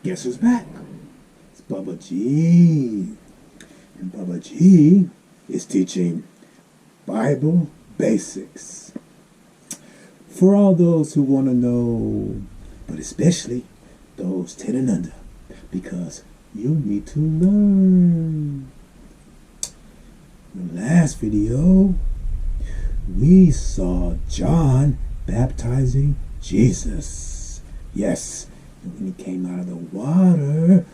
Guess who's back? It's Bubba G. And Bubba G is teaching Bible basics for all those who want to know, but especially those 10 and under, because you need to learn. In the last video, we saw John baptizing Jesus. Yes, and when he came out of the water,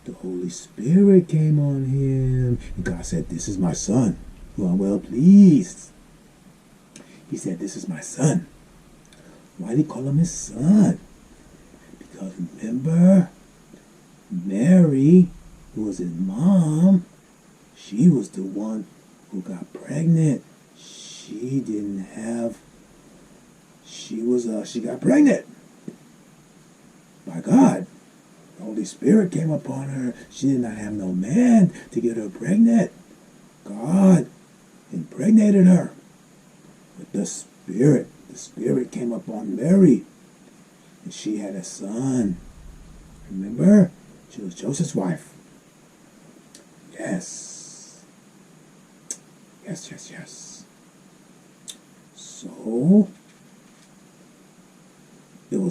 the Holy Spirit came on him. And God said, "This is my son, who I'm well pleased." He said, "This is my son." Why did he call him his son? Because remember, Mary, who was his mom, she was the one who got pregnant. She got pregnant by God. The Holy Spirit came upon her. She did not have no man to get her pregnant. God impregnated her with the Spirit. The Spirit came upon Mary, and she had a son. Remember? She was Joseph's wife. Yes. Yes. So,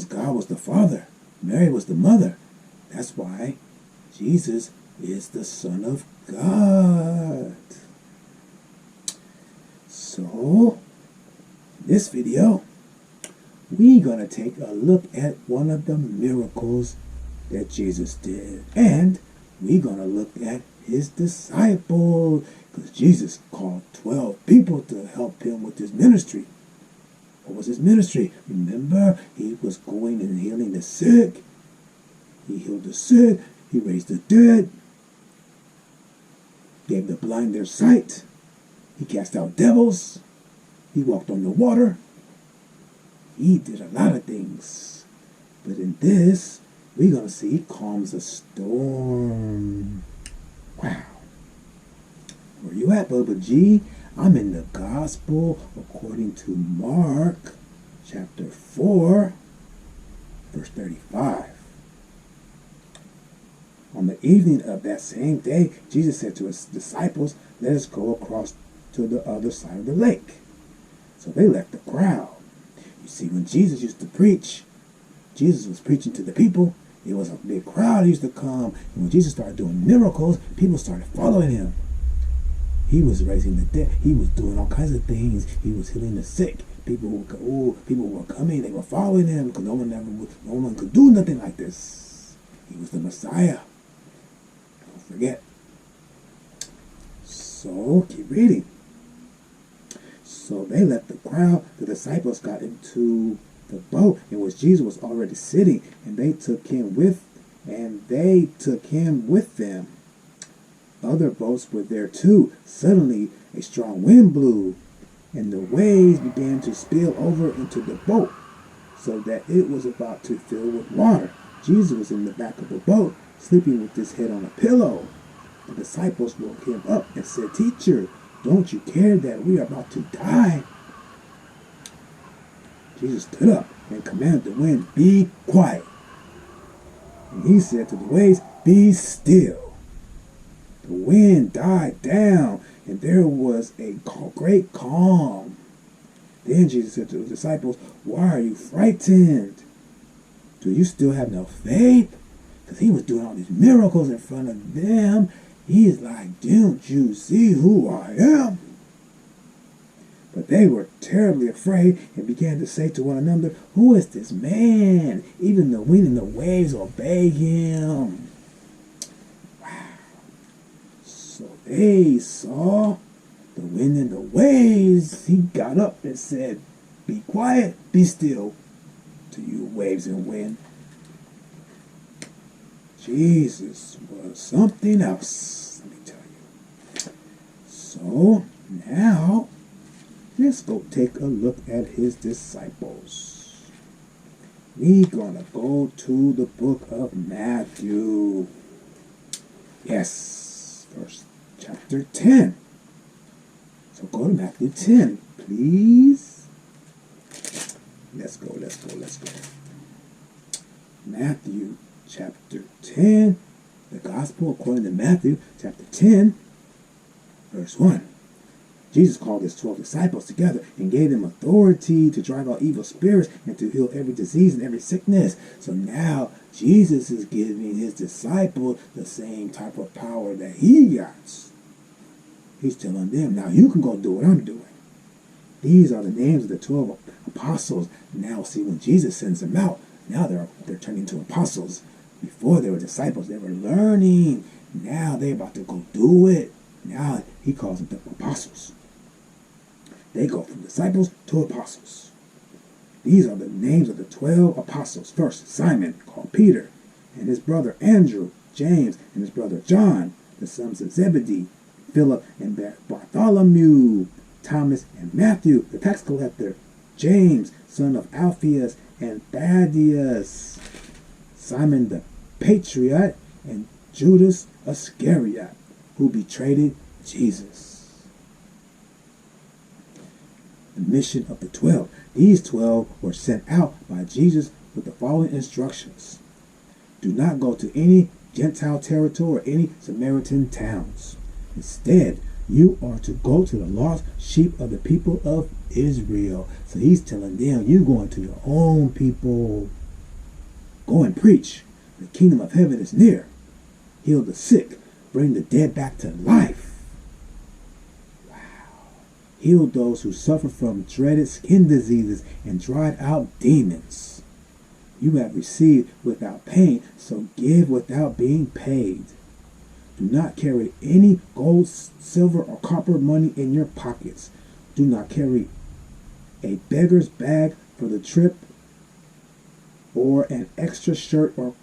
God was the father. Mary was the mother. That's why Jesus is the Son of God. So, in this video, we're going to take a look at one of the miracles that Jesus did. And we're going to look at his disciples, because Jesus called 12 people to help him with his ministry. What was his ministry? Remember, he was going and healing the sick. He healed the sick. He raised the dead. Gave the blind their sight. He cast out devils. He walked on the water. He did a lot of things. But in this, we're going to see he calms a storm. Wow. Where you at, Bubba G? I'm in the Gospel according to Mark, chapter 4, verse 35. On the evening of that same day, Jesus said to his disciples, "Let us go across to the other side of the lake." So they left the crowd. You see, when Jesus used to preach, Jesus was preaching to the people. It was a big crowd used to come. And when Jesus started doing miracles, people started following him. He was raising the dead. He was doing all kinds of things. He was healing the sick. People were coming. They were following him because no one could do nothing like this. He was the Messiah. Don't forget. So keep reading. So they left the crowd. The disciples got into the boat in which Jesus was already sitting, and they took him with them. Other boats were there too. Suddenly, a strong wind blew, and the waves began to spill over into the boat, so that it was about to fill with water. Jesus was in the back of the boat, sleeping with his head on a pillow. The disciples woke him up and said, "Teacher, don't you care that we are about to die?" Jesus stood up and commanded the wind, "Be quiet." And he said to the waves, "Be still." The wind died down, and there was a great calm. Then Jesus said to the disciples, "Why are you frightened? Do you still have no faith?" Because he was doing all these miracles in front of them. He's like, "Don't you see who I am?" But they were terribly afraid and began to say to one another, "Who is this man? Even the wind and the waves obey him." So they saw the wind and the waves. He got up and said, "Be quiet, be still," to you waves and wind. Jesus was something else, let me tell you. So now, let's go take a look at his disciples. We're going to go to the book of Matthew. Yes, chapter 10. So go to Matthew 10, please. Let's go. Matthew chapter 10, the Gospel according to Matthew, chapter 10, verse 1. Jesus called his 12 disciples together and gave them authority to drive out evil spirits and to heal every disease and every sickness. So now Jesus is giving his disciples the same type of power that he got. He's telling them, now you can go do what I'm doing. These are the names of the 12 apostles. Now see, when Jesus sends them out, now they're turning into apostles. Before they were disciples, they were learning. Now they're about to go do it. Now he calls them the apostles. They go from disciples to apostles. These are the names of the 12 apostles. First, Simon, called Peter, and his brother Andrew, James, and his brother John, the sons of Zebedee, Philip and Bartholomew, Thomas and Matthew, the tax collector, James, son of Alphaeus and Thaddeus, Simon the Patriot, and Judas Iscariot, who betrayed Jesus. The mission of the 12. These 12 were sent out by Jesus with the following instructions. Do not go to any Gentile territory or any Samaritan towns. Instead, you are to go to the lost sheep of the people of Israel. So he's telling them, you going to your own people. Go and preach. The kingdom of heaven is near. Heal the sick. Bring the dead back to life. Heal those who suffer from dreaded skin diseases and drive out demons. You have received without paying, so give without being paid. Do not carry any gold, silver, or copper money in your pockets. Do not carry a beggar's bag for the trip, or an extra shirt or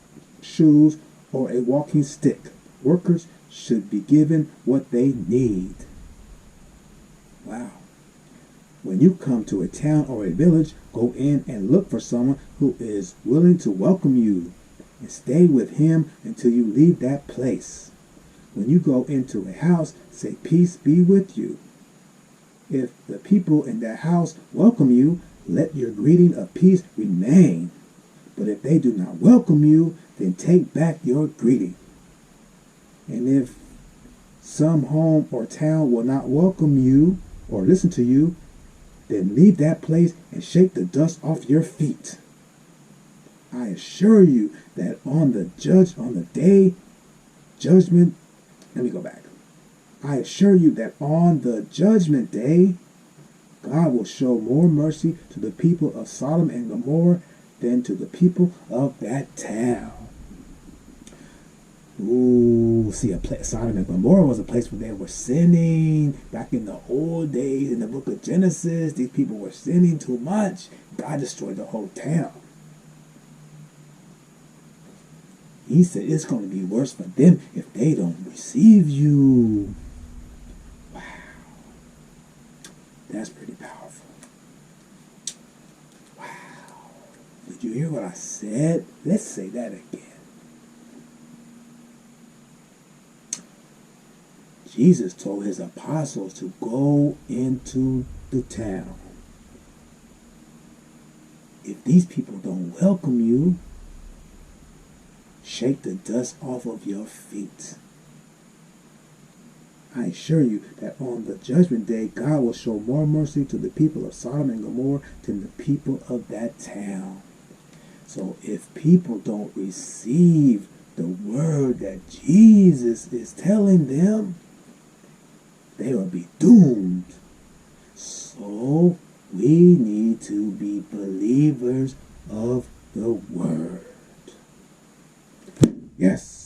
shoes, or a walking stick. Workers should be given what they need. Wow. When you come to a town or a village, go in and look for someone who is willing to welcome you, and stay with him until you leave that place. When you go into a house, say, peace be with you. If the people in that house welcome you, let your greeting of peace remain. But if they do not welcome you, then take back your greeting. And if some home or town will not welcome you or listen to you, then leave that place and shake the dust off your feet. I assure you that on the judgment, let me go back. I assure you that on the judgment day, God will show more mercy to the people of Sodom and Gomorrah than to the people of that town. Ooh, see, Sodom and Gomorrah was a place where they were sinning. Back in the old days, in the book of Genesis, these people were sinning too much. God destroyed the whole town. He said it's going to be worse for them if they don't receive you. Wow. That's pretty powerful. Wow. Did you hear what I said? Let's say that again. Jesus told his apostles to go into the town. If these people don't welcome you, shake the dust off of your feet. I assure you that on the judgment day, God will show more mercy to the people of Sodom and Gomorrah than the people of that town. So if people don't receive the word that Jesus is telling them, they will be doomed. So we need to be believers of the word. Yes.